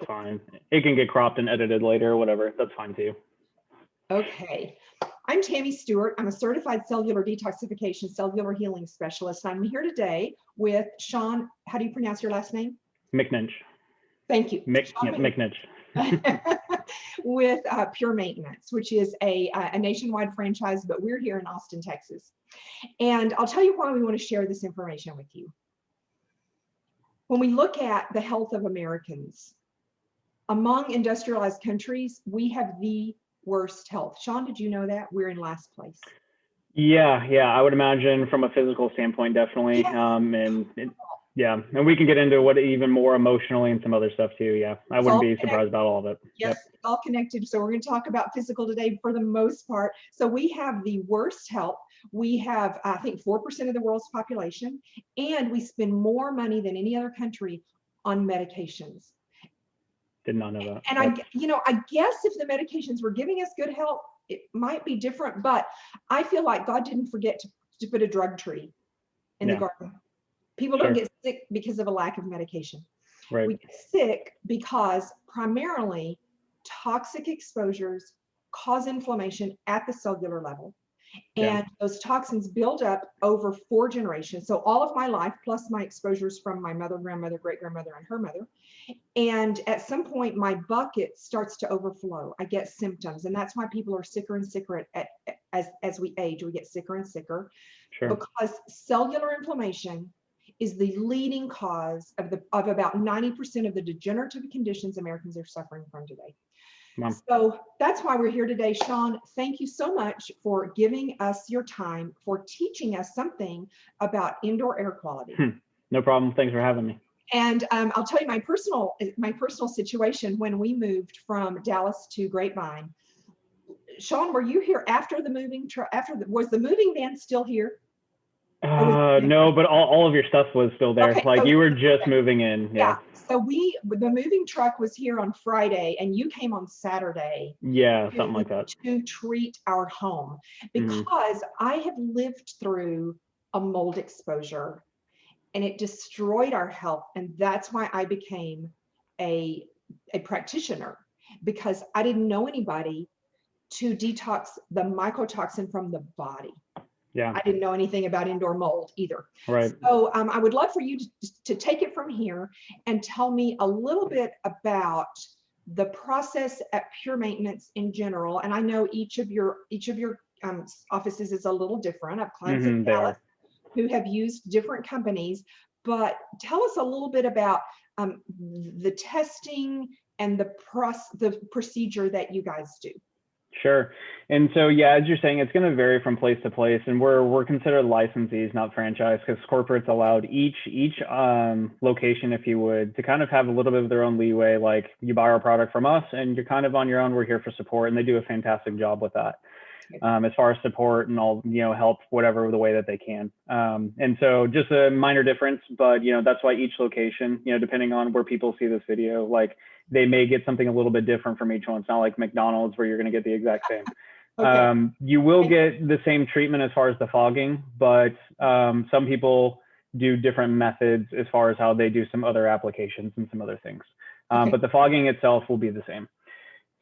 fine. It can get cropped and edited later or whatever. That's fine too. Okay. I'm Tammy Stewart. I'm a certified cellular detoxification, cellular healing specialist. I'm here today with Sean. How do you pronounce your last name? McNinch. Thank you. McNinch. With Pure Maintenance, which is a nationwide franchise, but we're here in Austin, Texas. And I'll tell you why we want to share this information with you. When we look at the health of Americans, among industrialized countries, we have the worst health. Sean, did you know that? We're in last place. Yeah, I would imagine from a physical standpoint, definitely. Yes. And we can get into what even more emotionally and some other stuff too. Yeah, I wouldn't be surprised about all of it. Yes, It's all connected. So we're going to talk about physical today for the most part. So we have the worst health. We have, I think, 4% of the world's population, and we spend more money than any other country on medications. Did not know that. And I guess if the medications were giving us good health, it might be different, but I feel like God didn't forget to put a drug tree in the garden. People don't get sick because of a lack of medication. Right. We get sick because primarily toxic exposures cause inflammation at the cellular level. And those toxins build up over 4 generations. So all of my life, plus my exposures from my mother, grandmother, great-grandmother, and her mother. And at some point, my bucket starts to overflow. I get symptoms. And that's why people are sicker and sicker as we age. We get sicker and sicker. Sure. Because cellular inflammation is the leading cause of about 90% of the degenerative conditions Americans are suffering from today. Wow. So that's why we're here today. Sean, thank you so much for giving us your time, for teaching us something about indoor air quality. No problem. Thanks for having me. And I'll tell you my personal situation when we moved from Dallas to Grapevine. Sean, were you here after the moving? Was the moving van still here? No, but all of your stuff was still there. Okay, like you were just moving in. Yeah. So the moving truck was here on Friday and you came on Saturday. Yeah, something like that. To treat our home because I have lived through a mold exposure and it destroyed our health. And that's why I became a practitioner, because I didn't know anybody to detox the mycotoxin from the body. Yeah. I didn't know anything about indoor mold either. Right. So I would love for you to take it from here and tell me a little bit about the process at Pure Maintenance in general. And I know each of your offices is a little different. I've clients in Dallas who have used different companies, but tell us a little bit about the testing and the procedure that you guys do. Sure. And so, yeah, as you're saying, it's going to vary from place to place, and we're considered licensees, not franchise, because corporate's allowed each location, if you would, to kind of have a little bit of their own leeway. Like you buy our product from us and you're kind of on your own. We're here for support, and they do a fantastic job with that. As far as support and all, help whatever the way that they can. And so just a minor difference, but that's why each location, depending on where people see this video, like they may get something a little bit different from each one. It's not like McDonald's where you're going to get the exact same. Okay. You will get the same treatment as far as the fogging, but some people do different methods as far as how they do some other applications and some other things. But the fogging itself will be the same.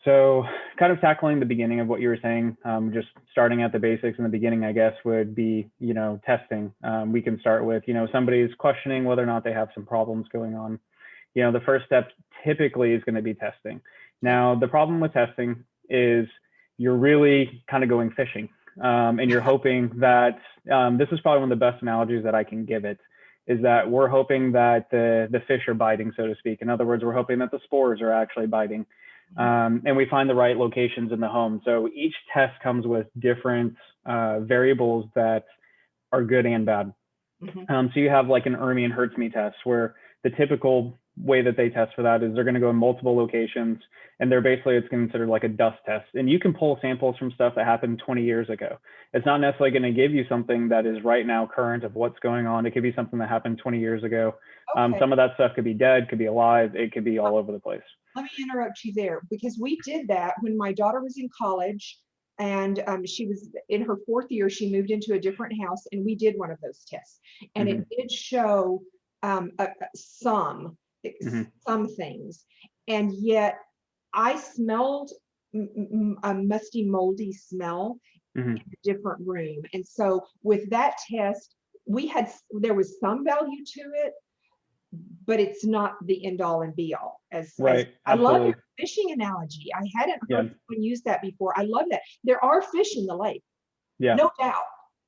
So kind of tackling the beginning of what you were saying, just starting at the basics in the beginning, I guess, would be, testing. We can start with, somebody's questioning whether or not they have some problems going on. The first step typically is going to be testing. Now, the problem with testing is you're really kind of going fishing, and you're hoping that, this is probably one of the best analogies that I can give it, is that we're hoping that the fish are biting, so to speak. In other words, we're hoping that the spores are actually biting. And we find the right locations in the home. So each test comes with different variables that are good and bad. So you have like an Ermi and Hurts me test, where the typical way that they test for that is they're going to go in multiple locations, and it's considered like a dust test. And you can pull samples from stuff that happened 20 years ago. It's not necessarily going to give you something that is right now current of what's going on. It could be something that happened 20 years ago. Some of that stuff could be dead, could be alive. It could be all over the place. Let me interrupt you there, because we did that when my daughter was in college, and she was in her 4th year. She moved into a different house, and we did one of those tests, and it did show some things. And yet I smelled a musty, moldy smell Hmm. in a different room. And so with that test, there was some value to it, but it's not the end all and be all. As Right. I love your Absolutely. fishing analogy. I hadn't Yeah. heard someone use that before. I love that. There are fish in the lake, Yeah. no doubt.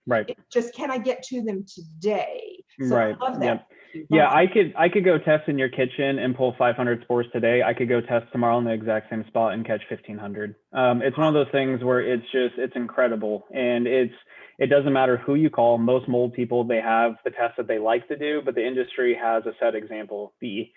Right. It's just, can I get to them today? So Right. I love that. Yep. Thank you. Go Yeah, on. I could go test in your kitchen and pull 500 spores today. I could go test tomorrow in the exact same spot and catch 1,500. It's one of those things where it's incredible, and it doesn't matter who you call. Most mold people, they have the test that they like to do, but the industry has a set example. We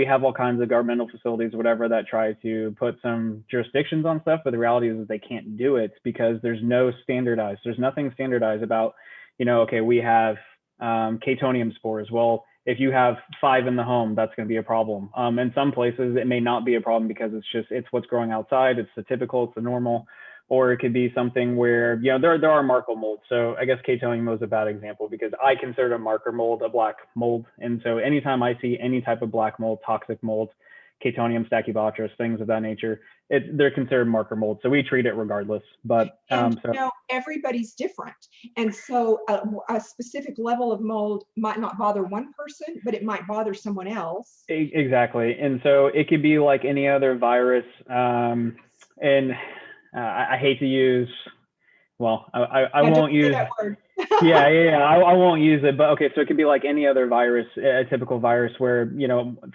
have all kinds of governmental facilities, whatever, that try to put some jurisdictions on stuff, but the reality is that they can't do it because there's nothing standardized about, okay, we have catonium spores. Well, if you have 5 in the home, that's going to be a problem. In some places, it may not be a problem because it's what's growing outside. It's the typical, it's the normal, or it could be something where, there are marker molds. So I guess catonium was a bad example because I consider a marker mold a black mold. And so anytime I see any type of black mold, toxic mold, catonium, stachybotrys, things of that nature, they're considered marker mold. So we treat it regardless. But And so everybody's different. And so a specific level of mold might not bother one person, but it might bother someone else. Exactly. And so it could be like any other virus. And I hate to use, well, I Yeah, don't won't say use, that word. yeah, I won't use it. But okay, so it could be like any other virus, a typical virus where,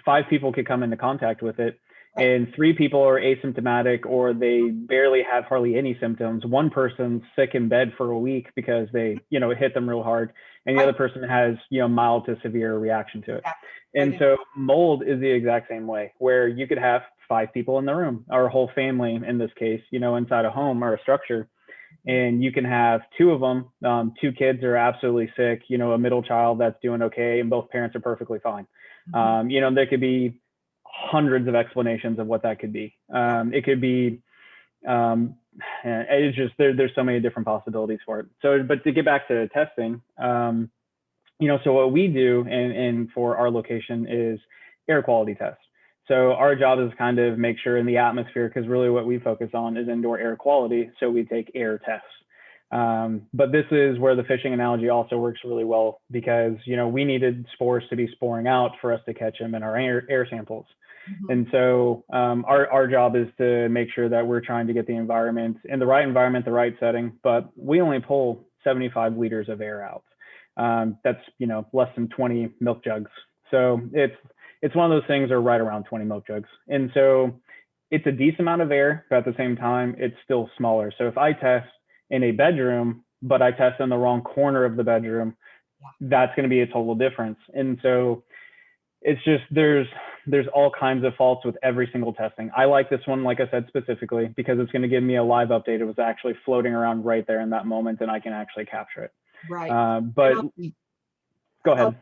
5 people could come into contact with it Right. and 3 people are asymptomatic or they barely have hardly any symptoms. One person's sick in bed for a week because it hit them real hard. And the Right. other person has, mild to severe reaction to it. And Right. so mold is the exact same way, where you could have 5 people in the room, or a whole family in this case, inside a home or a structure, and you can have 2 of them. 2 kids are absolutely sick, a middle child that's doing okay, and both parents are perfectly fine. There could be hundreds of explanations of what that could be. It could be, it's just there's so many different possibilities for it. So, but to get back to testing, so what we do and for our location is air quality tests. So our job is kind of make sure in the atmosphere, because really what we focus on is indoor air quality. So we take air tests. But this is where the fishing analogy also works really well because, we needed spores to be sporing out for us to catch them in our air samples. And so our job is to make sure that we're trying to get the environment in the right environment, the right setting, but we only pull 75 liters of air out. That's, less than 20 milk jugs. So it's one of those things, or right around 20 milk jugs. And so it's a decent amount of air, but at the same time, it's still smaller. So if I test in a bedroom, but I test in the wrong corner of the bedroom, that's going to be a total difference. And so it's just, there's all kinds of faults with every single testing. I like this one, like I said, specifically because it's going to give me a live update. It was actually floating around right there in that moment, and I can actually capture it. Right. But go ahead.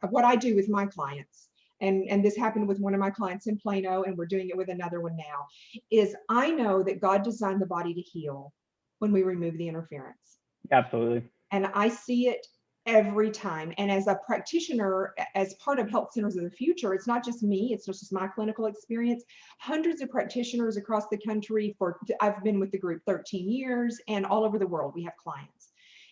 What I do with my clients, and this happened with one of my clients in Plano, and we're doing it with another one now, is I know that God designed the body to heal when we remove the interference. Absolutely. And I see it every time. And as a practitioner, as part of Health Centers of the Future, it's not just me, it's not just my clinical experience. Hundreds of practitioners across the country I've been with the group 13 years, and all over the world, we have clients.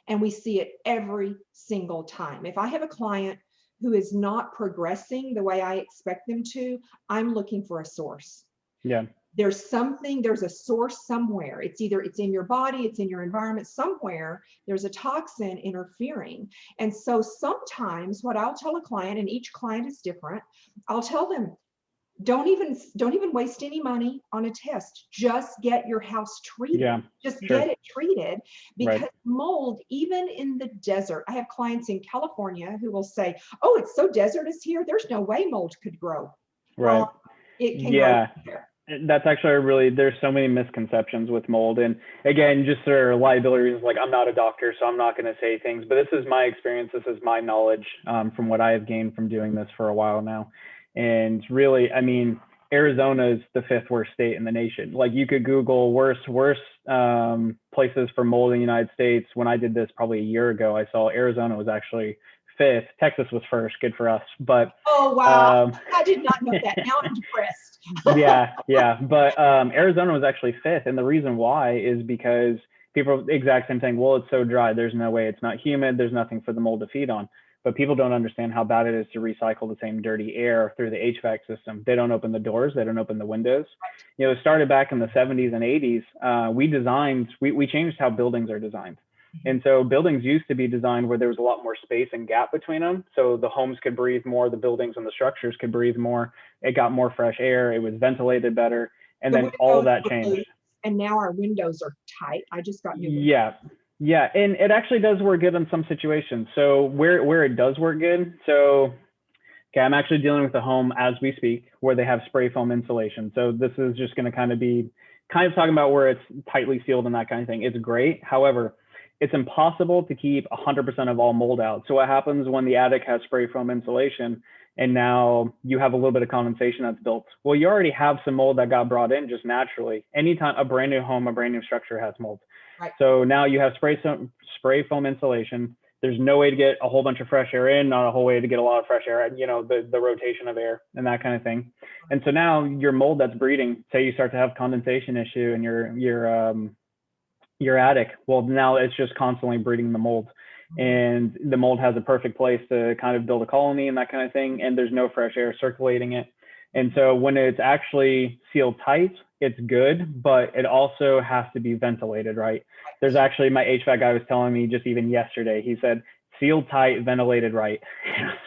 And we see it every single time. If I have a client who is not progressing the way I expect them to, I'm looking for a source. Yeah. There's a source somewhere. It's in your body, it's in your environment, somewhere there's a toxin interfering. And so sometimes what I'll tell a client, and each client is different, I'll tell them, don't even waste any money on a test. Just get your house treated. Yeah, Just sure. get it treated, because Right. mold, even in the desert, I have clients in California who will say, oh, it's so desertous here, there's no way mold could grow. Right. Well, it can grow Yeah. there. That's actually there's so many misconceptions with mold. And again, just for liability reasons, like I'm not a doctor, so I'm not going to say things, but this is my experience. This is my knowledge from what I have gained from doing this for a while now. And really, I mean, Arizona is the 5th worst state in the nation. Like you could Google worst places for mold in the United States. When I did this probably a year ago, I saw Arizona was actually 5th. Texas was first. Good for us. But Oh, wow. I did not know that. Now I'm depressed. yeah. But Arizona was actually 5th. And the reason why is because people, exact same thing. Well, it's so dry. There's no way. It's not humid. There's nothing for the mold to feed on. But people don't understand how bad it is to recycle the same dirty air through the HVAC system. They don't open the doors. They don't open the windows. You know, it started back in the 70s and 80s. We changed how buildings are designed. And so buildings used to be designed where there was a lot more space and gap between them. So the homes could breathe more, the buildings and the structures could breathe more. It got more fresh air. It was ventilated better. And then all of that changed. And now our windows are tight. I just got new windows. Yeah. And it actually does work good in some situations. So where it does work good. So, okay, I'm actually dealing with a home as we speak where they have spray foam insulation. So this is just going to kind of talking about where it's tightly sealed and that kind of thing. It's great. However, it's impossible to keep 100% of all mold out. So what happens when the attic has spray foam insulation and now you have a little bit of condensation that's built? Well, you already have some mold that got brought in just naturally. Anytime a brand new home, a brand new structure has mold. Right. So now you have spray foam insulation. There's no way to get a whole bunch of fresh air in, not a whole way to get a lot of fresh air, you know, the rotation of air and that kind of thing. And so now your mold that's breeding, say you start to have condensation issue in your attic, well, now it's just constantly breeding the mold, and the mold has a perfect place to kind of build a colony and that kind of thing, and there's no fresh air circulating it. And so when it's actually sealed tight, it's good, but it also has to be ventilated, right? There's actually, my HVAC guy was telling me just even yesterday, he said, sealed tight, ventilated right.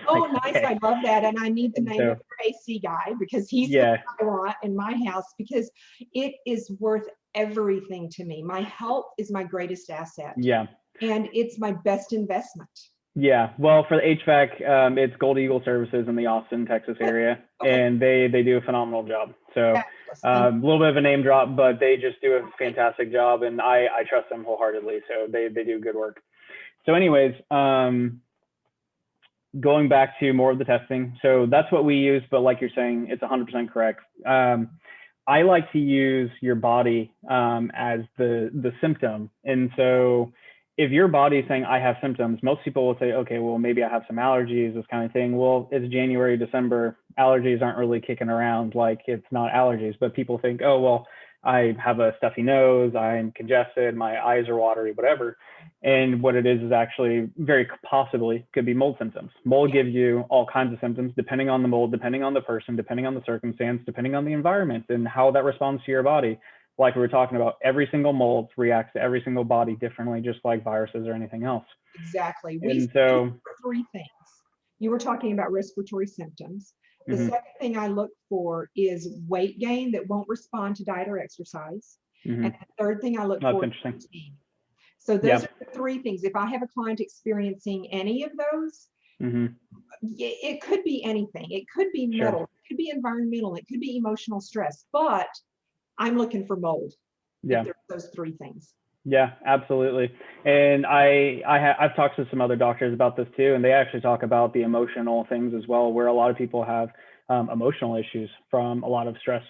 Oh, nice. Okay. I love that. And I need the name of your AC guy because he's what I want in my house, because it is worth everything to me. My health is my greatest asset. Yeah. And it's my best investment. Yeah. Well, for the HVAC, it's Gold Eagle Services in the Austin, Texas area, and they do a phenomenal job. So a little bit of a name drop, but they just do a fantastic job, and I trust them wholeheartedly. So they do good work. So anyways, going back to more of the testing. So that's what we use, but like you're saying, it's 100% correct. I like to use your body as the symptom. And so if your body is saying I have symptoms, most people will say, okay, well, maybe I have some allergies, this kind of thing. Well, it's January, December, allergies aren't really kicking around, like it's not allergies, but people think, oh, well, I have a stuffy nose, I'm congested, my eyes are watery, whatever. And what it is actually very possibly could be mold symptoms. Mold gives you all kinds of symptoms depending on the mold, depending on the person, depending on the circumstance, depending on the environment and how that responds to your body. Like we were talking about, every single mold reacts to every single body differently, just like viruses or anything else. Exactly. And so three things. You were talking about respiratory symptoms. The second thing I look for is weight gain that won't respond to diet or exercise. And the third thing I look for is fatigue. So those are the three things. If I have a client experiencing any of those, it could be anything. It could be metal, it could be environmental, it could be emotional stress, but I'm looking for mold. If there's those three things. Yeah, absolutely. And I've talked to some other doctors about this too, and they actually talk about the emotional things as well, where a lot of people have emotional issues from a lot of stress,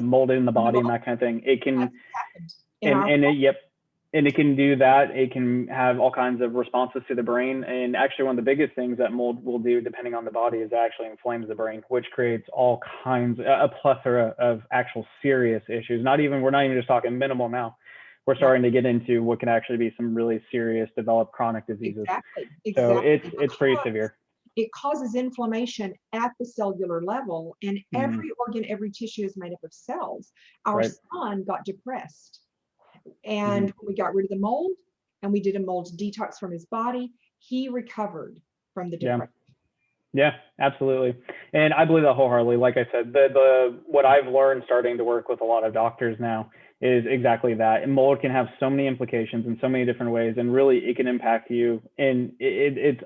mold in the body and that kind of thing. It can, and it can do that. It can have all kinds of responses to the brain. And actually one of the biggest things that mold will do, depending on the body, is actually inflames the brain, which creates all kinds, a plethora of actual serious issues. We're not even just talking minimal now. We're starting to get into what can actually be some really serious developed chronic diseases. Exactly. So it's pretty severe. It causes inflammation at the cellular level, and every organ, every tissue is made up of cells. Our son got depressed, and we got rid of the mold, and we did a mold detox from his body. He recovered from the depression. Yeah, absolutely. And I believe that wholeheartedly. Like I said, what I've learned starting to work with a lot of doctors now is exactly that. And mold can have so many implications in so many different ways, and really it can impact you. And it's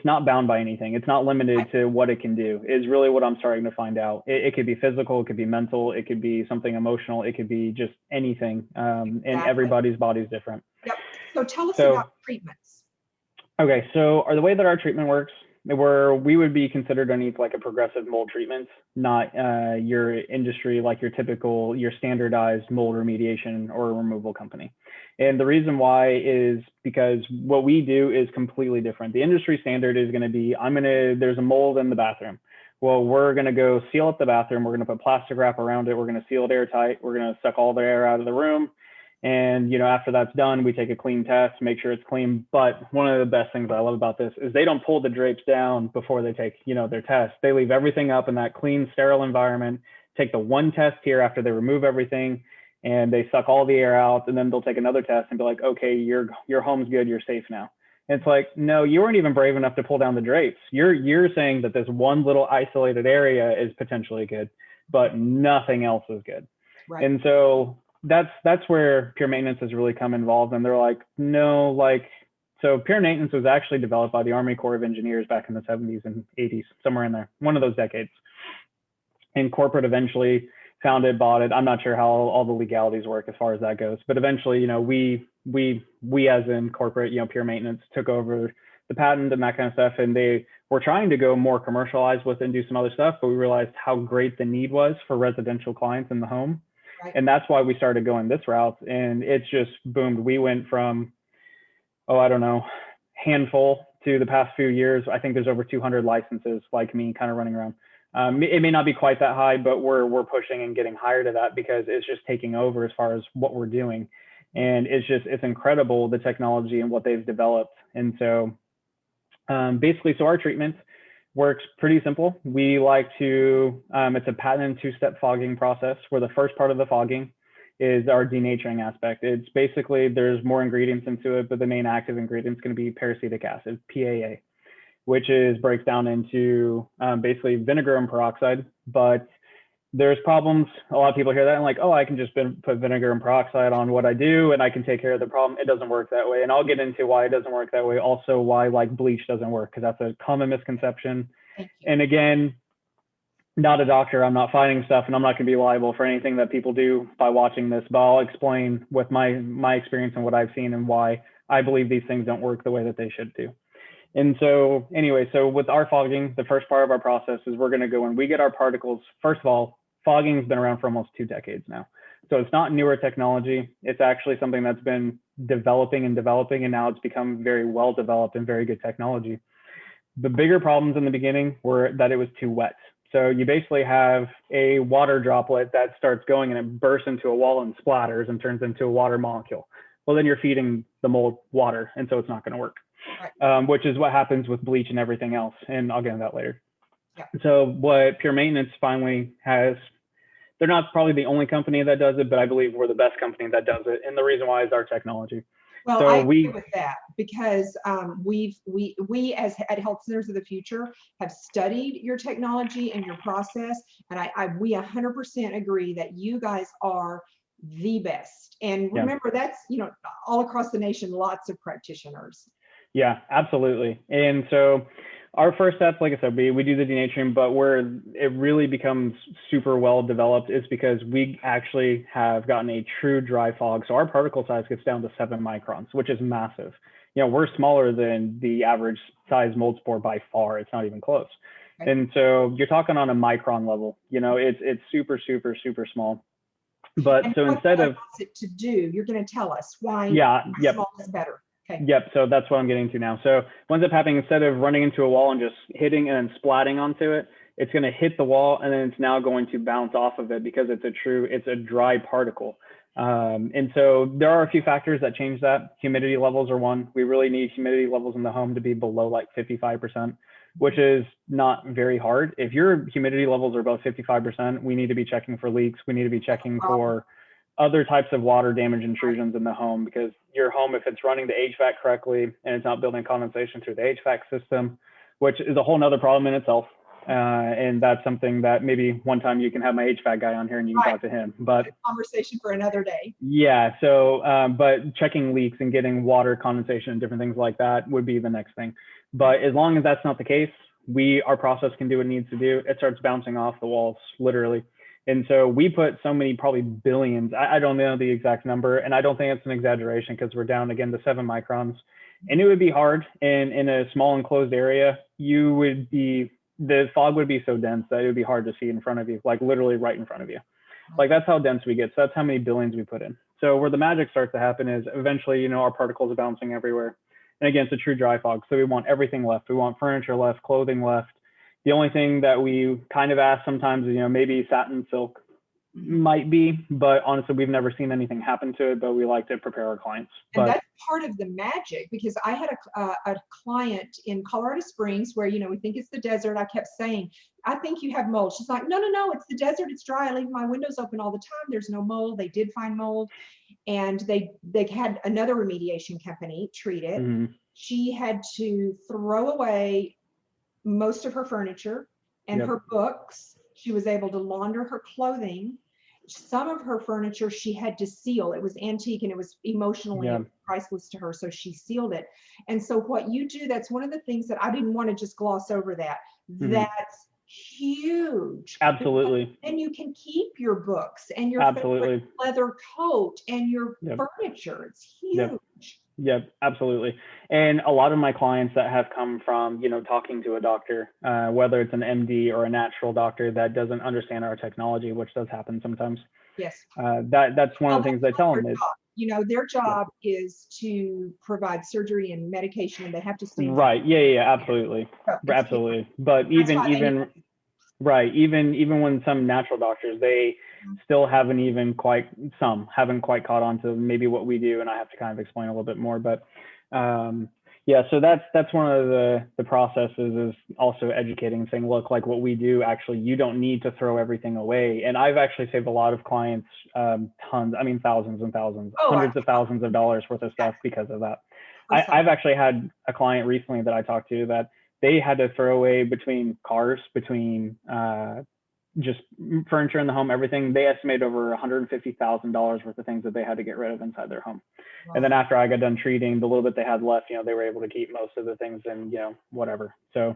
not bound by anything. It's not limited to what it can do, is really what I'm starting to find out. It could be physical, it could be mental, it could be something emotional, it could be just anything. And everybody's body is different. Yep. So tell us about treatments. Okay, so the way that our treatment works where we would be considered underneath like a progressive mold treatment, not your industry, like your typical, your standardized mold remediation or removal company. And the reason why is because what we do is completely different. The industry standard is going to be, there's a mold in the bathroom. Well, we're going to go seal up the bathroom. We're going to put plastic wrap around it. We're going to seal it airtight. We're going to suck all the air out of the room. And, after that's done, we take a clean test, make sure it's clean. But one of the best things I love about this is they don't pull the drapes down before they take, their test. They leave everything up in that clean, sterile environment, take the one test here after they remove everything, and they suck all the air out. And then they'll take another test and be like, okay, your home's good. You're safe now. And it's like, no, you weren't even brave enough to pull down the drapes. You're saying that this one little isolated area is potentially good, but nothing else is good. Right. And so that's where Pure Maintenance has really come involved. And they're like, no, so Pure Maintenance was actually developed by the Army Corps of Engineers back in the 70s and 80s, somewhere in there, one of those decades. And corporate eventually found it, bought it. I'm not sure how all the legalities work as far as that goes, but eventually, we as in corporate, Pure Maintenance took over the patent and that kind of stuff. And they were trying to go more commercialized with it and do some other stuff, but we realized how great the need was for residential clients in the home. Right. And that's why we started going this route. And it's just boomed. We went from, handful to the past few years. I think there's over 200 licenses like me kind of running around. It may not be quite that high, but we're pushing and getting higher to that because it's just taking over as far as what we're doing. And it's incredible, the technology and what they've developed. And so basically, so our treatment works pretty simple. We like to, it's a patented two-step fogging process where the first part of the fogging is our denaturing aspect. It's basically, there's more ingredients into it, but the main active ingredient is going to be peracetic acid, PAA, which breaks down into basically vinegar and peroxide. But there's problems. A lot of people hear that and like, oh, I can just put vinegar and peroxide on what I do and I can take care of the problem. It doesn't work that way. And I'll get into why it doesn't work that way. Also why bleach doesn't work, because that's a common misconception. And again, not a doctor, I'm not fighting stuff, and I'm not going to be liable for anything that people do by watching this, but I'll explain with my experience and what I've seen and why I believe these things don't work the way that they should do. And so anyway, so with our fogging, the first part of our process is we're going to go and we get our particles. First of all, fogging has been around for almost 2 decades now. So it's not newer technology. It's actually something that's been developing, and now it's become very well developed and very good technology. The bigger problems in the beginning were that it was too wet. So you basically have a water droplet that starts going and it bursts into a wall and splatters and turns into a water molecule. Well, then you're feeding the mold water, and so it's not going to work, right. Which is what happens with bleach and everything else. And I'll get into that later. Yeah. So what Pure Maintenance finally has, they're not probably the only company that does it, but I believe we're the best company that does it. And the reason why is our technology. Well, so I agree with that because we as at Health Centers of the Future have studied your technology and your process, and we 100% agree that you guys are the best. And remember, that's all across the nation, lots of practitioners. Yeah, absolutely. And so our first step, like I said, we do the denaturing, but where it really becomes super well developed is because we actually have gotten a true dry fog. So our particle size gets down to 7 microns, which is massive. We're smaller than the average size mold spore by far. It's not even close. Right. And so you're talking on a micron level. It's super, super, super small. But so instead of it to do, you're going to tell us why small is better. Okay. Yep. So that's what I'm getting to now. So what ends up happening, instead of running into a wall and just hitting and then splatting onto it, it's going to hit the wall and then it's now going to bounce off of it because it's a dry particle. And so there are a few factors that change that. Humidity levels are one. We really need humidity levels in the home to be below 55%, which is not very hard. If your humidity levels are above 55%, we need to be checking for leaks. We need to be checking for other types of water damage intrusions in the home, because your home, if it's running the HVAC correctly and it's not building condensation through the HVAC system, which is a whole nother problem in itself. And that's something that maybe one time you can have my HVAC guy on here and you can talk to him, but conversation for another day. Yeah. So, but checking leaks and getting water condensation and different things like that would be the next thing. But as long as that's not the case, our process can do what it needs to do. It starts bouncing off the walls, literally. And so we put so many, probably billions, I don't know the exact number, and I don't think it's an exaggeration because we're down again to 7 microns. And it would be hard in a small enclosed area. The fog would be so dense that it would be hard to see in front of you, like literally right in front of you. Like that's how dense we get. So that's how many billions we put in. So where the magic starts to happen is eventually, our particles are bouncing everywhere. And again, it's a true dry fog. So we want everything left. We want furniture left, clothing left. The only thing that we kind of ask sometimes is, maybe satin silk might be, but honestly, we've never seen anything happen to it, but we like to prepare our clients. And that's part of the magic, because I had a client in Colorado Springs where, we think it's the desert. I kept saying, I think you have mold. She's like, no, no, no, it's the desert. It's dry. I leave my windows open all the time. There's no mold. They did find mold, and they had another remediation company treat it. Mm-hmm. She had to throw away most of her furniture and her books. She was able to launder her clothing. Some of her furniture she had to seal. It was antique and it was emotionally priceless to her, so she sealed it. And so what you do, that's one of the things that I didn't want to just gloss over that. Mm-hmm. That's huge. Absolutely. And you can keep your books and your leather coat and your furniture. It's huge. Yep, absolutely. And a lot of my clients that have come from, talking to a doctor, whether it's an MD or a natural doctor that doesn't understand our technology, which does happen sometimes. Yes. That's one of the things I tell them is, their job is to provide surgery and medication, and they have to stay. Right. Yeah, absolutely. So absolutely. But even when some natural doctors, they still haven't quite caught on to maybe what we do, and I have to kind of explain a little bit more. But so that's one of the processes, is also educating and saying, look, like what we do, actually, you don't need to throw everything away. And I've actually saved a lot of clients thousands and thousands, hundreds of thousands of dollars worth of stuff because of that. I've actually had a client recently that I talked to that they had to throw away between just furniture in the home, everything. They estimated over $150,000 worth of things that they had to get rid of inside their home. Wow. And then after I got done treating, the little bit they had left, they were able to keep most of the things and, whatever. So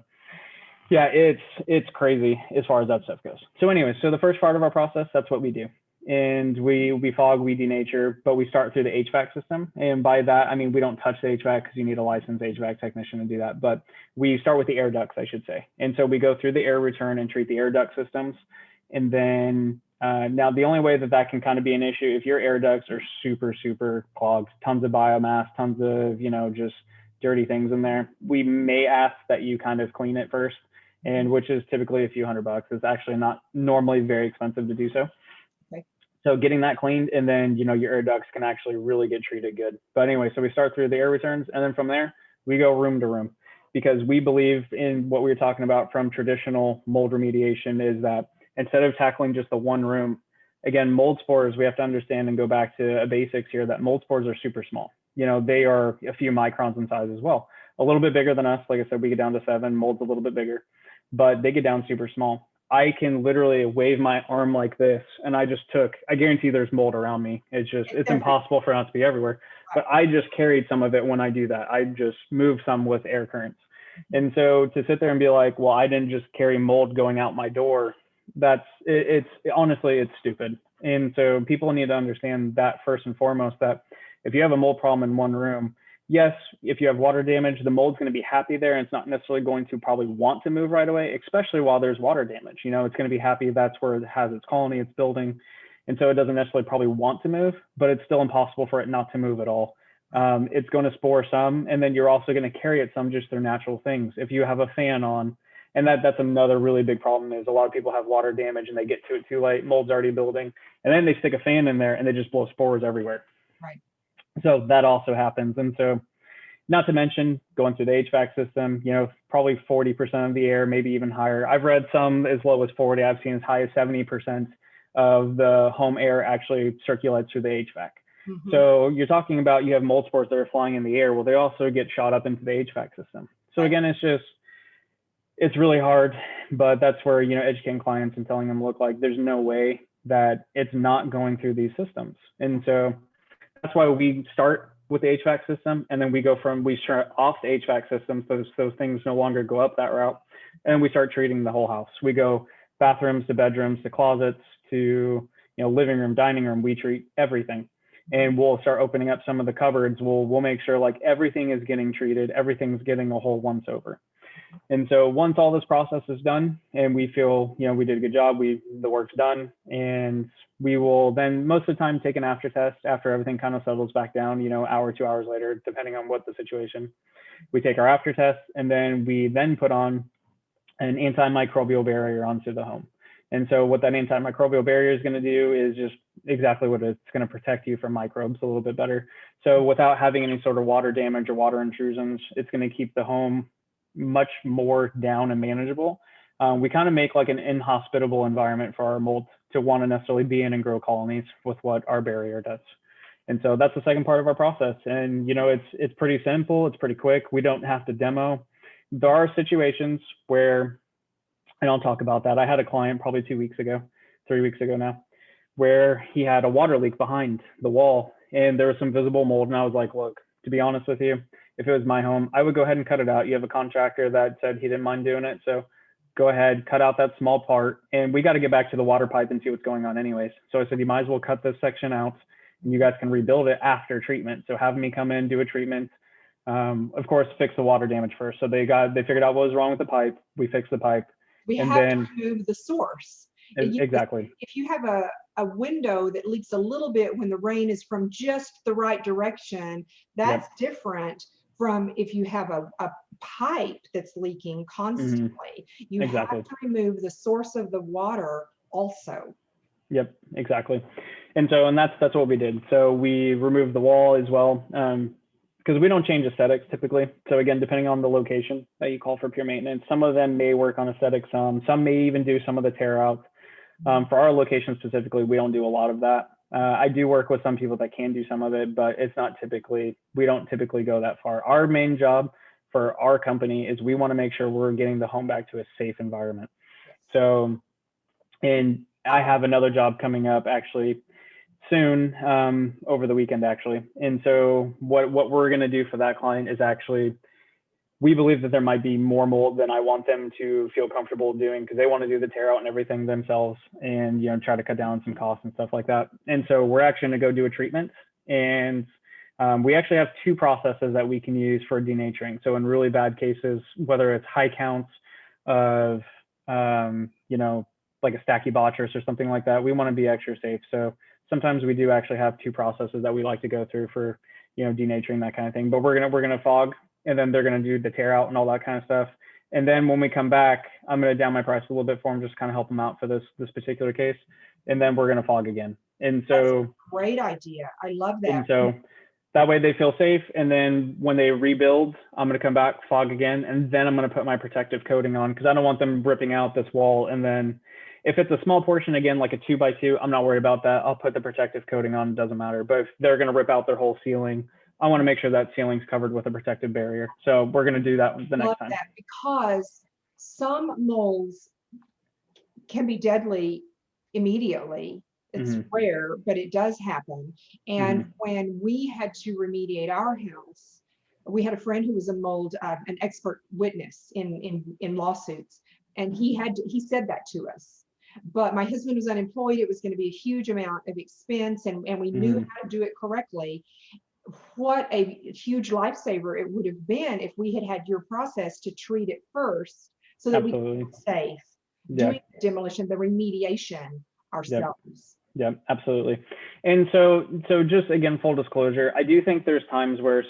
yeah, it's crazy as far as that stuff goes. So anyway, so the first part of our process, that's what we do. And we fog, we denature, but we start through the HVAC system. And by that, I mean, we don't touch the HVAC because you need a licensed HVAC technician to do that. But we start with the air ducts, I should say. And so we go through the air return and treat the air duct systems. And then now the only way that can kind of be an issue, if your air ducts are super, super clogged, tons of biomass, tons of, just dirty things in there, we may ask that you kind of clean it first, and which is typically a few $100. It's actually not normally very expensive to do so. So getting that cleaned, and then, your air ducts can actually really get treated good. But anyway, so we start through the air returns, and then from there, we go room to room, because we believe in what we were talking about from traditional mold remediation, is that instead of tackling just the one room, again, mold spores, we have to understand and go back to a basics here, that mold spores are super small. They are a few microns in size as well. A little bit bigger than us. Like I said, we get down to 7, mold's a little bit bigger, but they get down super small. I can literally wave my arm like this, and I guarantee there's mold around me. It's impossible for it not to be everywhere. But I just carried some of it when I do that. I just move some with air currents. And so to sit there and be like, well, I didn't just carry mold going out my door, honestly, it's stupid. And so people need to understand that first and foremost, that if you have a mold problem in one room, yes, if you have water damage, the mold's going to be happy there, and it's not necessarily going to probably want to move right away, especially while there's water damage. It's going to be happy. That's where it has its colony, it's building. And so it doesn't necessarily probably want to move, but it's still impossible for it not to move at all. It's going to spore some, and then you're also going to carry it some just through natural things. If you have a fan on, and that's another really big problem, is a lot of people have water damage and they get to it too late, mold's already building, and then they stick a fan in there and they just blow spores everywhere. Right. So that also happens. And so, not to mention going through the HVAC system, probably 40% of the air, maybe even higher. I've read some as low as 40. I've seen as high as 70% of the home air actually circulates through the HVAC. Mm-hmm. So you're talking about, you have mold spores that are flying in the air. Well, they also get shot up into the HVAC system. So again, it's really hard, but that's where, educating clients and telling them, look, like there's no way that it's not going through these systems. And so that's why we start with the HVAC system, and then we start off the HVAC system, so those things no longer go up that route, and we start treating the whole house. We go bathrooms to bedrooms to closets to living room, dining room. We treat everything. and we'll start opening up some of the cupboards. We'll make sure like everything is getting treated, everything's getting a whole once over. And so once all this process is done and we feel, we did a good job, the work's done, and we will then most of the time take an after test after everything kind of settles back down, hour, 2 hours later, depending on what the situation. We take our after test, and then we then put on an antimicrobial barrier onto the home. And so what that antimicrobial barrier is going to do is just exactly what it's going to protect you from microbes a little bit better. So without having any sort of water damage or water intrusions, it's going to keep the home much more down and manageable. We kind of make like an inhospitable environment for our mold to want to necessarily be in and grow colonies with what our barrier does. And so that's the second part of our process. And, it's pretty simple. It's pretty quick. We don't have to demo. There are situations where, and I'll talk about that. I had a client probably 3 weeks ago now, where he had a water leak behind the wall and there was some visible mold. And I was like, look, to be honest with you, if it was my home, I would go ahead and cut it out. You have a contractor that said he didn't mind doing it. So go ahead, cut out that small part. And we got to get back to the water pipe and see what's going on anyways. So I said, you might as well cut this section out and you guys can rebuild it after treatment. So have me come in, do a treatment. Of course, fix the water damage first. So they figured out what was wrong with the pipe. We fixed the pipe. We have to remove the source. Exactly. If you have a window that leaks a little bit when the rain is from just the right direction, that's different from if you have a pipe that's leaking constantly. You have to remove the source of the water also. Yep, exactly. And that's what we did. So we removed the wall as well, because we don't change aesthetics typically. So again, depending on the location that you call for pure maintenance, some of them may work on aesthetics. Some may even do some of the tear outs. For our location specifically, we don't do a lot of that. I do work with some people that can do some of it, but we don't typically go that far. Our main job for our company is we want to make sure we're getting the home back to a safe environment. So, and I have another job coming up actually soon, over the weekend actually. And so what we're going to do for that client is actually, we believe that there might be more mold than I want them to feel comfortable doing, because they want to do the tear out and everything themselves and, try to cut down some costs and stuff like that. And so we're actually going to go do a treatment, and we actually have two processes that we can use for denaturing. So in really bad cases, whether it's high counts of, like a stachybotrys or something like that, we want to be extra safe. So sometimes we do actually have two processes that we like to go through for, denaturing, that kind of thing. But we're gonna fog, and then they're gonna do the tear out and all that kind of stuff. And then when we come back, I'm gonna down my price a little bit for them, just kind of help them out for this particular case. And then we're gonna fog again. And so that's a great idea. I love that. And so that way they feel safe. And then when they rebuild, I'm gonna come back, fog again, and then I'm gonna put my protective coating on, because I don't want them ripping out this wall. And then if it's a small portion, again, like a 2x2, I'm not worried about that. I'll put the protective coating on, it doesn't matter. But if they're going to rip out their whole ceiling, I want to make sure that ceiling's covered with a protective barrier. So we're going to do that the next time. Because some molds can be deadly immediately. It's rare, but it does happen. And when we had to remediate our house, we had a friend who was a mold, an expert witness in lawsuits. And he said that to us. But my husband was unemployed. It was going to be a huge amount of expense, and we knew how to do it correctly. What a huge lifesaver it would have been if we had had your process to treat it first, so that we could be safe doing the demolition, the remediation ourselves. Yeah, absolutely. And so just again, full disclosure, I do think there's times where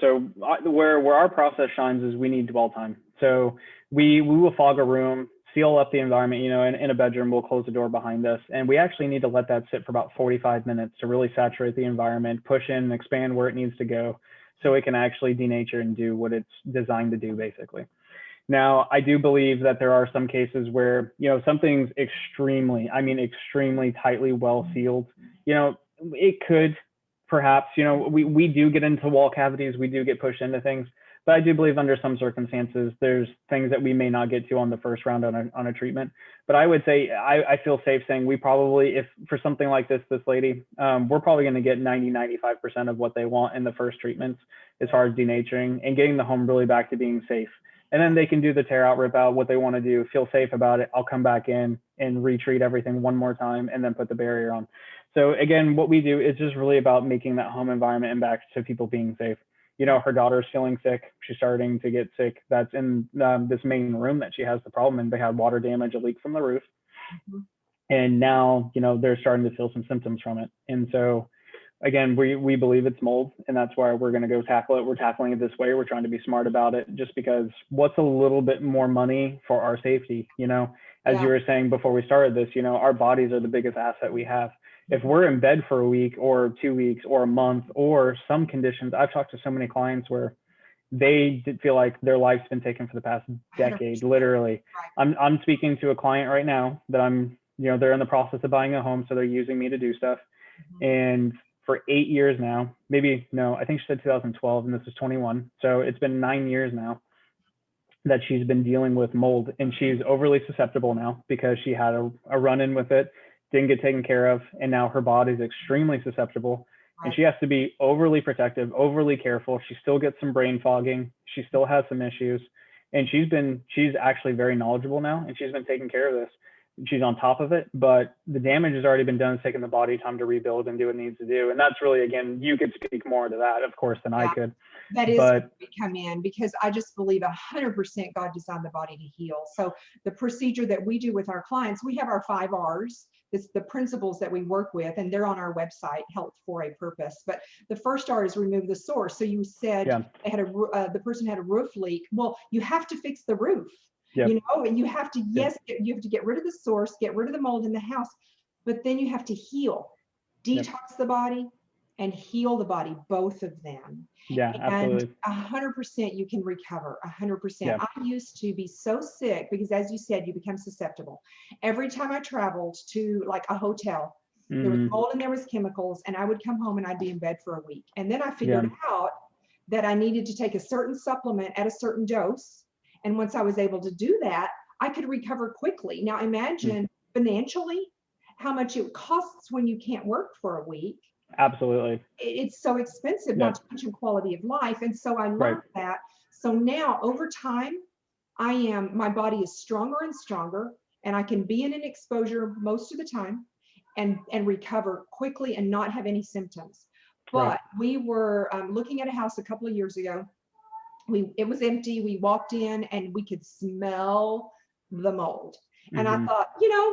our process shines is we need dwell time. So we will fog a room, seal up the environment, in a bedroom, we'll close the door behind us. And we actually need to let that sit for about 45 minutes to really saturate the environment, push in and expand where it needs to go, so it can actually denature and do what it's designed to do, basically. Now, I do believe that there are some cases where, something's extremely tightly well sealed. It could perhaps, we do get into wall cavities, we do get pushed into things. But I do believe under some circumstances, there's things that we may not get to on the first round on a treatment. But I would say, I feel safe saying we probably, if for something like this lady, we're probably going to get 90–95% of what they want in the first treatments as far as denaturing and getting the home really back to being safe. And then they can do the tear out, rip out, what they want to do, feel safe about it. I'll come back in and retreat everything one more time and then put the barrier on. So again, what we do is just really about making that home environment and back to people being safe. You know, her daughter's feeling sick. She's starting to get sick. That's in this main room that she has the problem in. They had water damage, a leak from the roof. Mhm. And now, you know, they're starting to feel some symptoms from it. And so again, we believe it's mold, and that's why we're going to go tackle it. We're tackling it this way. We're trying to be smart about it, just because what's a little bit more money for our safety, you know, as Yeah. you were saying before we started this, you know, our bodies are the biggest asset we have. If we're in bed for a week or 2 weeks or a month, or some conditions, I've talked to so many clients where they did feel like their life's been taken for the past 100%. decade, literally. Right. I'm speaking to a client right now that they're in the process of buying a home, so they're using me to do stuff. Mhm. And for 8 years now, maybe no, I think she said 2012, and this is 21. So it's been 9 years now that she's been dealing with mold, and she's overly susceptible now because she had a run-in with it, didn't get taken care of, and now her body's extremely susceptible, and Right. she has to be overly protective, overly careful. She still gets some brain fogging. She still has some issues, and she's actually very knowledgeable now, and she's been taking care of this. She's on top of it, but the damage has already been done. It's taken the body time to rebuild and do what it needs to do. And that's really, again, you could speak more to that, of course, than I Yeah. could. That is where But we come in, because I just believe 100% God designed the body to heal. So the procedure that we do with our clients, we have our 5 R's. It's the principles that we work with, and they're on our website, Health for a Purpose. But the first R is remove the source. So you said yeah, they had the person had a roof leak. Well, you have to fix the roof, yep, and you have to, yep, yes, you have to get rid of the source, get rid of the mold in the house, but then you have to heal, yep, detox the body and heal the body, both of them. yeah, And absolutely. 100% you can recover. 100%. Yeah, I used to be so sick because, as you said, you become susceptible. Every time I traveled to like a hotel, there was mm, mold and there was chemicals, and I would come home and I'd be in bed for a week. And then I yeah, figured out that I needed to take a certain supplement at a certain dose. And once I was able to do that, I could recover quickly. Now mm, imagine financially how much it costs when you can't work for a week. absolutely. It's so expensive, not Yep, to mention quality of life. And so I right. learned that. So now over time, my body is stronger and stronger, and I can be in an exposure most of the time and recover quickly and not have any symptoms. Right. But we were looking at a house a couple of years ago. It was empty. We walked in and we could smell the mold. And I Hmm. thought,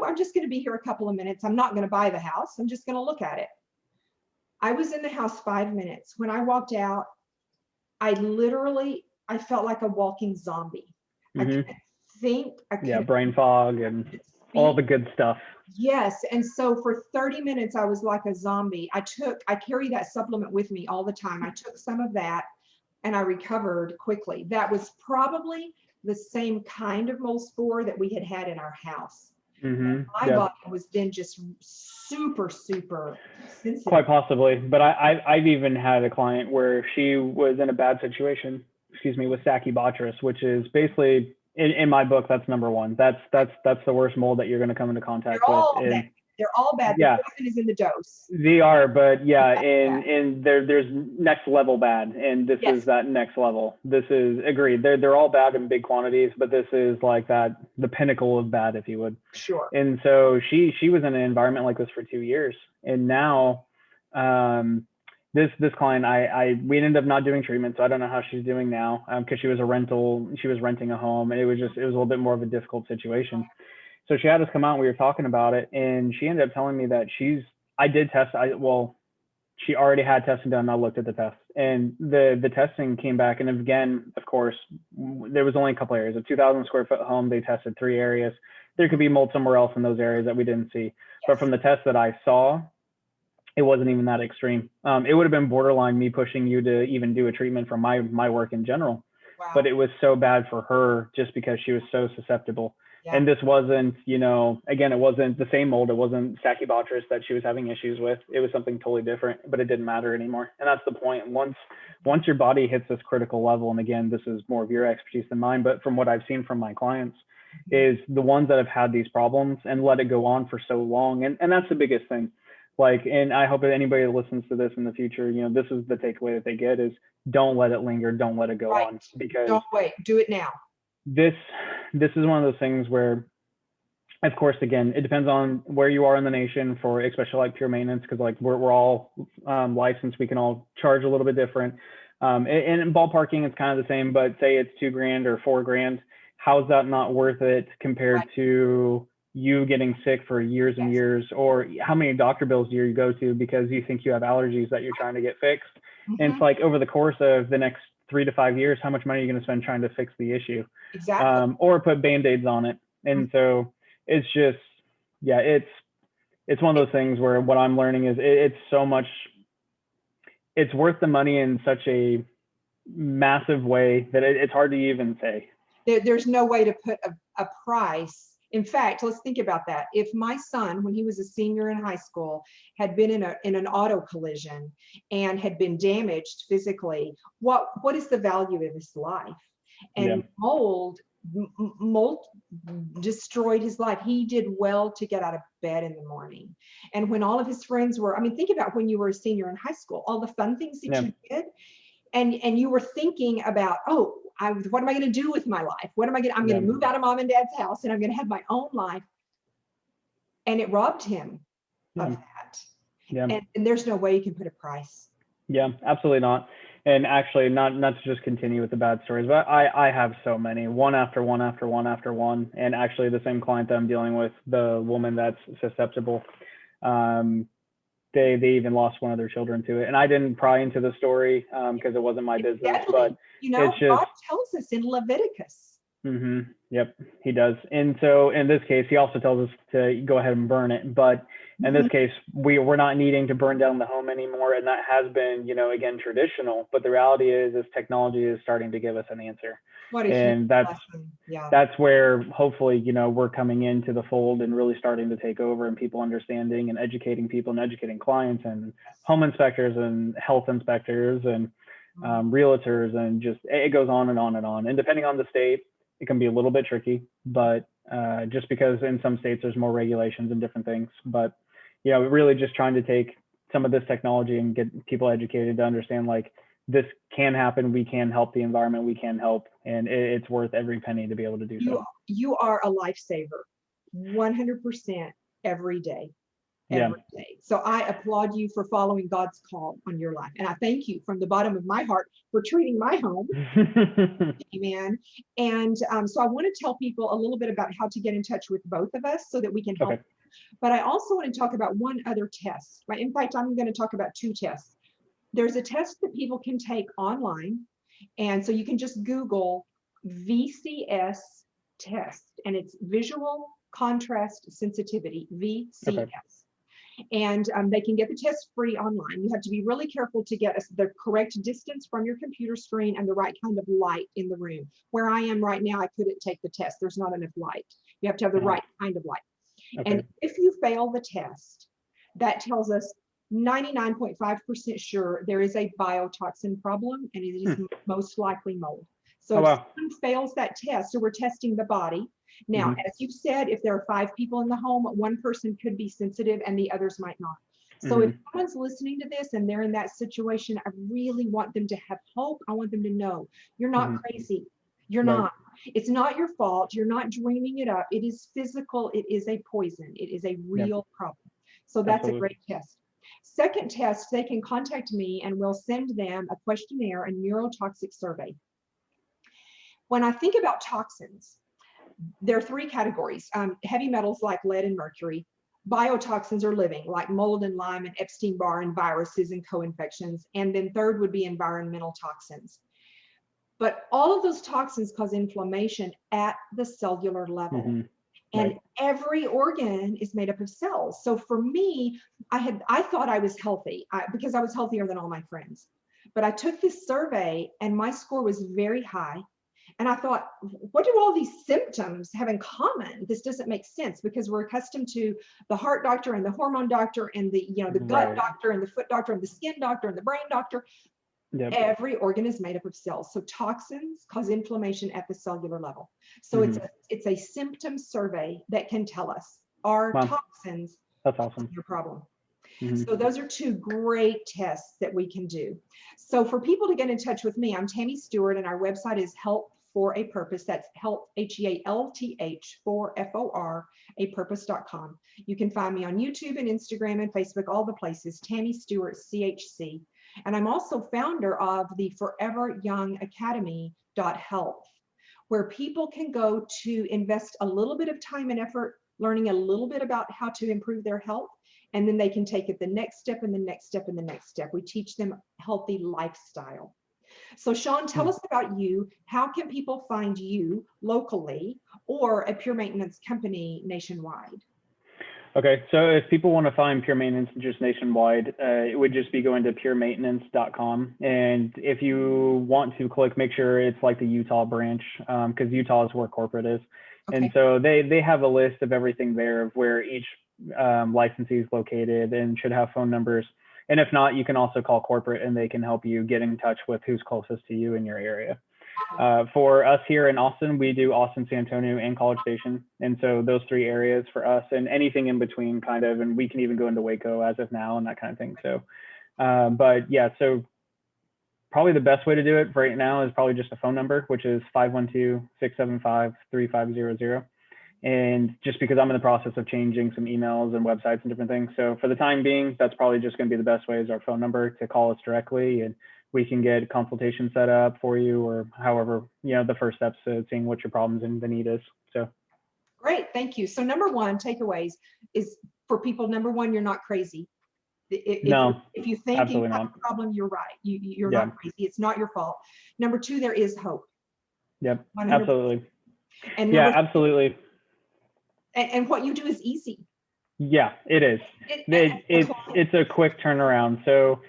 I'm just going to be here a couple of minutes. I'm not going to buy the house. I'm just going to look at it. I was in the house 5 minutes. When I walked out, I felt like a walking zombie. I Hmm. couldn't think, I Yeah, couldn't brain fog and all speak. the good stuff. Yes. And so for 30 minutes, I was like a zombie. I carry that supplement with me all the time. I took some of that and I recovered quickly. That was probably the same kind of mold spore that we had had in our house. Hmm. My Yeah, body was then just super, super sensitive. quite possibly. But I've even had a client where she was in a bad situation, excuse me, with Stachybotrys, which is basically in my book, that's number one. That's the worst mold that you're going to come into They're contact with. all bad. And They're all bad. The yeah, poison is in the dose. they are, but yeah, Yeah. in there's next level bad, and this is Yes, that next level. This is agreed. They're all bad in big quantities, but this is like that the pinnacle of bad, if you would. sure. And so she was in an environment like this for 2 years, and now um, this client I we ended up not doing treatment, so I don't know how she's doing now because she was renting a home, and it was a little bit more of a difficult situation. So she had us come out and we were talking about it, and she ended up telling me that I did test. She already had testing done. I looked at the test, and the testing came back. And again, of course, there was only a couple areas. A 2,000 square foot home, they tested 3 areas. There could be mold somewhere else in those areas that we didn't see. But Yes. from the test that I saw, it wasn't even that extreme. It would have been borderline me pushing you to even do a treatment for my work in general. But Wow. it was so bad for her just because she was so susceptible. Yeah. And this wasn't, again, it wasn't the same mold. It wasn't Stachybotrys that she was having issues with. It was something totally different, but it didn't matter anymore. And that's the point. Once your body hits this critical level, and again, this is more of your expertise than mine, but from what I've seen from my clients, is the ones that have had these problems and let it go on for so long. And that's the biggest thing. Like, and I hope that anybody that listens to this in the future, this is the takeaway that they get is don't let it linger, don't let it go Right. on, because Don't wait. Do it now. this this is one of those things where, of course, again, it depends on where you are in the nation for, especially like pure maintenance, because like we're all licensed, we can all charge a little bit different. And in ballparking, it's kind of the same, but say it's $2,000 or $4,000, how is that not worth it compared Right. to you getting sick for years and Yes. years? Or how many doctor bills do you go to because you think you have allergies that you're trying to get fixed? And it's Mhm. like over the course of the next 3 to 5 years, how much money are you going to spend trying to fix the issue, Exactly. or put band-aids on it? Mhm. And so it's just, yeah, it's one of those things where what I'm learning is it's so much, it's worth the money in such a massive way that it's hard to even say. There's no way to put a price. In fact, let's think about that. If my son, when he was a senior in high school, had been in an auto collision and had been damaged physically, what is the value of his life? Yeah. And mold destroyed his life. He did well to get out of bed in the morning. And when all of his friends were, I mean, think about when you were a senior in high school, all the fun things that Yeah. you did, and you were thinking about, oh, what am I going to do with my life? What am I going to, I'm going Yeah. to move out of mom and dad's house and I'm going to have my own life. And it robbed him of Yeah. that. Yeah. And there's no way you can put a price. Yeah, absolutely not. And actually, not to just continue with the bad stories, but I have so many, one after one after one after one. And actually, the same client that I'm dealing with, the woman that's susceptible, um, they even lost one of their children to it. And I didn't pry into the story because it wasn't my It's business, but deadly. You know, it's just, God tells us in Leviticus. yep, he does. And so in this case, he also tells us to go ahead and burn it. But in this Mhm. case, we're not needing to burn down the home anymore. And that has been, again, traditional. But the reality is technology is starting to give us an answer. What a huge And that's lesson. Yeah. that's where hopefully, we're coming into the fold and really starting to take over, and people understanding and educating people and educating clients and Yes. home inspectors and health inspectors and Mhm. realtors, and just it goes on and on and on. And depending on the state, it can be a little bit tricky, but just because in some states there's more regulations and different things. But really just trying to take some of this technology and get people educated to understand like this can happen. We can help the environment. We can help, and it's worth every penny to be able to do You so. you are a lifesaver, 100% every day. Yeah. Every day. So I applaud you for following God's call on your life. And I thank you from the bottom of my heart for treating my home. Amen. And so I want to tell people a little bit about how to get in touch with both of us so that we can help. Okay. But I also want to talk about one other test. Right? In fact, I'm going to talk about two tests. There's a test that people can take online. And so you can just Google VCS test, and it's visual contrast sensitivity, Okay. VCS. And they can get the test free online. You have to be really careful to get the correct distance from your computer screen and the right kind of light in the room. Where I am right now, I couldn't take the test. There's not enough light. You have to have the right kind of light. And Okay. if you fail the test, that tells us 99.5% sure there is a biotoxin problem, and it is Hmm. most likely mold. So Oh, if wow. someone fails that test, so we're testing the body. Now, Hmm. as you've said, if there are 5 people in the home, one person could be sensitive and the others might not. So if Hmm. someone's listening to this and they're in that situation, I really want them to have hope. I want them to know you're not Hmm. crazy. You're Right. not. It's not your fault. You're not dreaming it up. It is physical. It is a poison. It is a Yeah. real problem. So that's a Absolutely. great test. Second test, they can contact me and we'll send them a questionnaire, a neurotoxic survey. When I think about toxins, there are 3 categories. Heavy metals like lead and mercury. Biotoxins are living, like mold and Lyme and Epstein-Barr and viruses and co-infections. And then third would be environmental toxins. But all of those toxins cause inflammation at the cellular level. Hmm. And Right. every organ is made up of cells. So for me, I thought I was healthy because I was healthier than all my friends. But I took this survey and my score was very high. And I thought, what do all these symptoms have in common? This doesn't make sense because we're accustomed to the heart doctor and the hormone doctor and the gut Right. doctor and the foot doctor and the skin doctor and the brain doctor. Yep. Every organ is made up of cells. So toxins cause inflammation at the cellular level. So Hmm. it's a symptom survey that can tell us, are Wow. toxins That's causing awesome. your problem? Hmm. So those are 2 great tests that we can do. So for people to get in touch with me, I'm Tammy Stewart and our website is for a purpose. That's health, HEALTH for FOR, a purpose.com. You can find me on YouTube and Instagram and Facebook, all the places, Tammy Stewart, CHC. And I'm also founder of the Forever Young Academy.health, where people can go to invest a little bit of time and effort learning a little bit about how to improve their health, and then they can take it the next step and the next step and the next step. We teach them healthy lifestyle. So Sean, tell us about you. How can people find you locally or a Pure Maintenance company nationwide? Okay, so if people want to find Pure Maintenance just nationwide, it would just be going to puremaintenance.com. And if you want to click, make sure it's like the Utah branch, because Utah is where corporate is. Okay. And so they have a list of everything there of where each licensee is located and should have phone numbers. And if not, you can also call corporate and they can help you get in touch with who's closest to you in your area. For us here in Austin, we do Austin, San Antonio, and College Station. And so those 3 areas for us and anything in between kind of, and we can even go into Waco as of now and that kind of thing. So, but yeah, so probably the best way to do it right now is probably just a phone number, which is 512-675-3500. And just because I'm in the process of changing some emails and websites and different things. So for the time being, that's probably just going to be the best way is our phone number to call us directly, and we can get consultation set up for you, or however, the first steps to seeing what your problems and the need is. So great, thank you. So number 1 takeaways is for people, number 1, you're not crazy. If you think you have a problem, you're right. You're not crazy. It's not your fault. Number 2, there is hope. Yep, 100%. Absolutely. And absolutely. And what you do is easy. Yeah, it is. It's a quick turnaround. So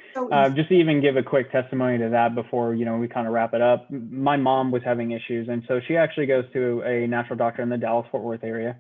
just to even give a quick testimony to that before, we kind of wrap it up. My mom was having issues. And so she actually goes to a natural doctor in the Dallas-Fort Worth area.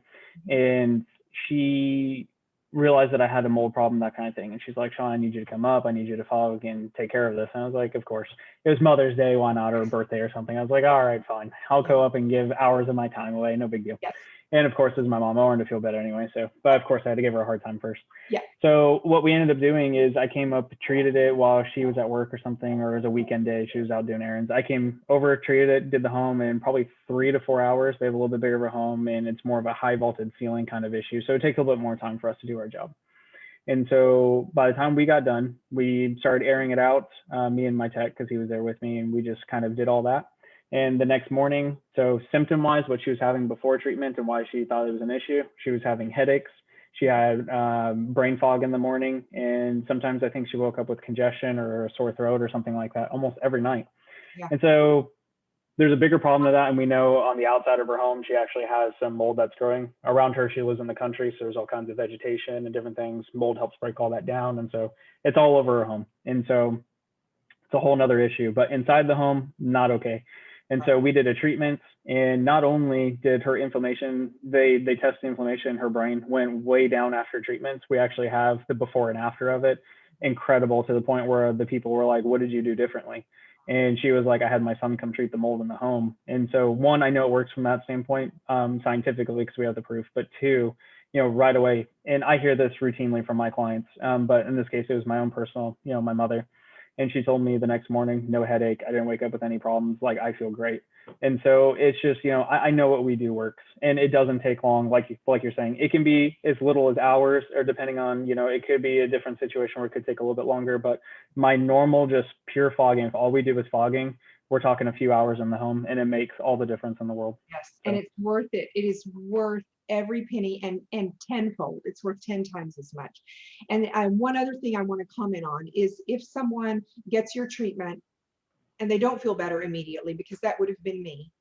And she realized that I had a mold problem, that kind of thing. And she's like, Sean, I need you to come up. I need you to follow and take care of this. And I was like, of course. It was Mother's Day, why not, or birthday or something. I was like, all right, fine. I'll go up and give hours of my time away. No big deal. Yes. And of course, as my mom, I wanted to feel better anyway. So, but of course, I had to give her a hard time first. Yeah. So what we ended up doing is I came up, treated it while she was at work or something, or it was a weekend day. She was out doing errands. I came over, treated it, did the home in probably 3 to 4 hours. They have a little bit bigger of a home, and it's more of a high vaulted ceiling kind of issue. So it takes a little bit more time for us to do our job. And so by the time we got done, we started airing it out, me and my tech, because he was there with me, and we just kind of did all that. And the next morning, so symptom-wise, what she was having before treatment and why she thought it was an issue, she was having headaches. She had brain fog in the morning. And sometimes I think she woke up with congestion or a sore throat or something like that almost every night. Yeah. And so there's a bigger problem to that. And we know on the outside of her home, she actually has some mold that's growing. Around her, she lives in the country, so there's all kinds of vegetation and different things. Mold helps break all that down. And so it's all over her home. And so it's a whole nother issue. But inside the home, not okay. And so we did a treatment, and not only did her inflammation, they tested the inflammation in her brain, went way down after treatments. We actually have the before and after of it. Incredible, to the point where the people were like, what did you do differently? And she was like, I had my son come treat the mold in the home. And so 1, I know it works from that standpoint, scientifically, because we have the proof, but 2, right away, and I hear this routinely from my clients, but in this case, it was my own personal, my mother. And she told me the next morning, no headache. I didn't wake up with any problems. Like, I feel great. And so it's just, I know what we do works, and it doesn't take long. Like you're saying, it can be as little as hours, or depending on, it could be a different situation where it could take a little bit longer. But my normal, just pure fogging, if all we do is fogging, we're talking a few hours in the home, and it makes all the difference in the world. Yes. So. And it's worth it. It is worth every penny, and tenfold. It's worth 10 times as much. And one other thing I want to comment on is, if someone gets your treatment and they don't feel better immediately, because that would have been me,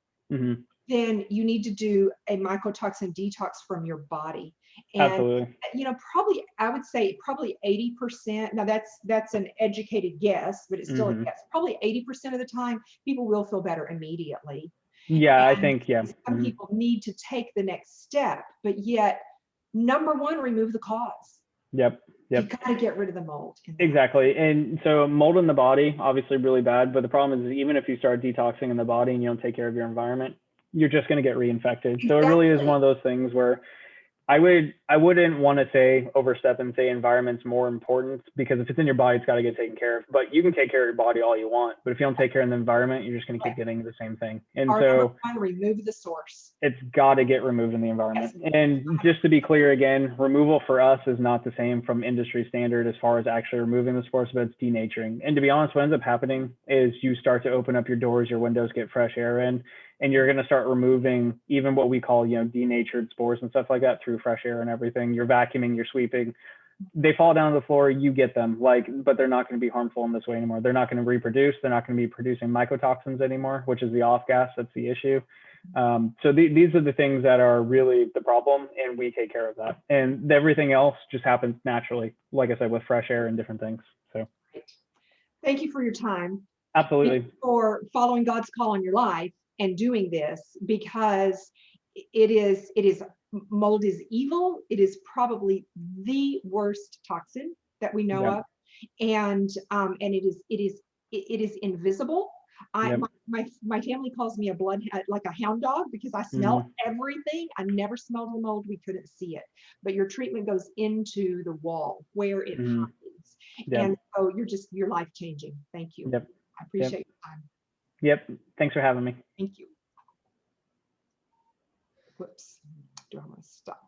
then you need to do a mycotoxin detox from your body. And absolutely. Probably, I would say probably 80%. Now that's an educated guess, but it's still a guess. Probably 80% of the time, people will feel better immediately. Yeah, and I think, yeah. Some people need to take the next step, but yet, number 1, remove the cause. Yep. You've got to get rid of the mold. Exactly. And so mold in the body, obviously really bad, but the problem is, even if you start detoxing in the body and you don't take care of your environment, you're just going to get reinfected. Exactly. So it really is one of those things where I wouldn't want to say overstep and say environment's more important, because if it's in your body, it's got to get taken care of. But you can take care of your body all you want, but if you don't take care of the environment, you're just going to keep getting the same thing. And Our number so one, remove the source. it's got to get removed in the environment. Yes. And just to be clear again, removal for us is not the same from industry standard as far as actually removing the spores, but it's denaturing. And to be honest, what ends up happening is you start to open up your doors, your windows, get fresh air in, and you're going to start removing even what we call, denatured spores and stuff like that through fresh air and everything. You're vacuuming, you're sweeping. They fall down to the floor, you get them, but they're not going to be harmful in this way anymore. They're not going to reproduce. They're not going to be producing mycotoxins anymore, which is the off gas. That's the issue. So these are the things that are really the problem, and we take care of that. And everything else just happens naturally, like I said, with fresh air and different things. So thank you for your time. absolutely. For following God's call on your life and doing this, because it is mold is evil. It is probably the worst toxin that we know of, and it is invisible. Yep. My family calls me a like a hound dog, because I smell everything. I never smelled the mold. We couldn't see it, but your treatment goes into the wall where it hides, and so you're life changing. Thank you. Yep. I appreciate your time. Yep. Thanks for having me. Thank you. Whoops. Do I want to stop?